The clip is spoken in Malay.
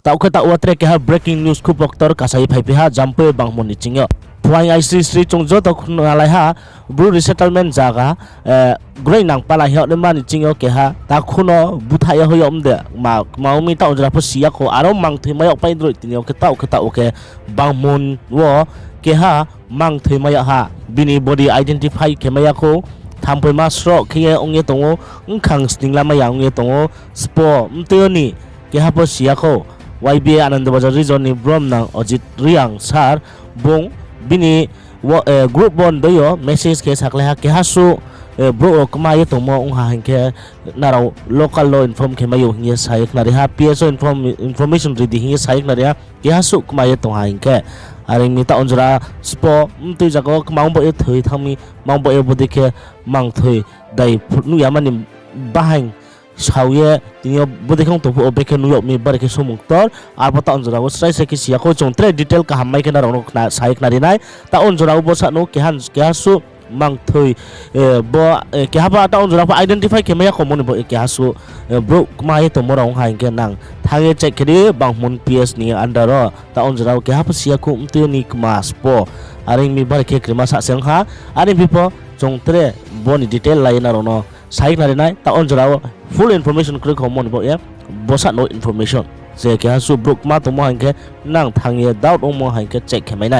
tau ke tau atre ke ha breaking news ku poktor kasai phai ha Jampui Bangmun ni chingyo Puai IC Sri Chongjo to nalai ha bru resettlement jaga groi nang pala hi de man chingyo ke ha ta khuno buthai ho yom de ma mi ta ujra phasia ko aro mang thei mayok pai droi tinyo ke tau ke Bangmun wo ke ha mang thei maya ha bini body identify ke maya ko thampoi ma sro ke ongye tongo ngkhang stingla maya ongye tongo spo mteoni ke ha phasia ko YBA Anand Bazar region ni brom nang Ojit Riang Sar bong bini group bon doyo message ke sakle ha ke hasu bro kmai to mo ung ha ke narau local law inform ke mayo hinge saik nari ha PSO information ready hinge saik nari ha ke hasu kmai to ha ke aring mita onjura spo tu jago kmang bo e thoi thami mang bo e bodi ke mang thoi dai nu yamani bahang sauye tinyo bodi khong topu obeke nuyok mi barke sumuktor ar pata onjura wo strai se ki sia ko chongtre detail ka hammai ke narong na saik nari nai ta onjura bo sa no ke han ke hasu mang thoi bo ke haba ta onjura pa identify ke maya common bo ke hasu bro kmai to morong ha ke nang thange check ke Bangmun PS ni andaro ta onjura ke haba sia ko umte ni kmas po aring mi barke krima sa seng ha aring pipo chongtre bo ni detail lai narono saik nari nai ta onjura full information klik homon bo ya bosa no information je ke hasu bruk ma to mo hanke nang thange doubt mo hanke check ke mai nai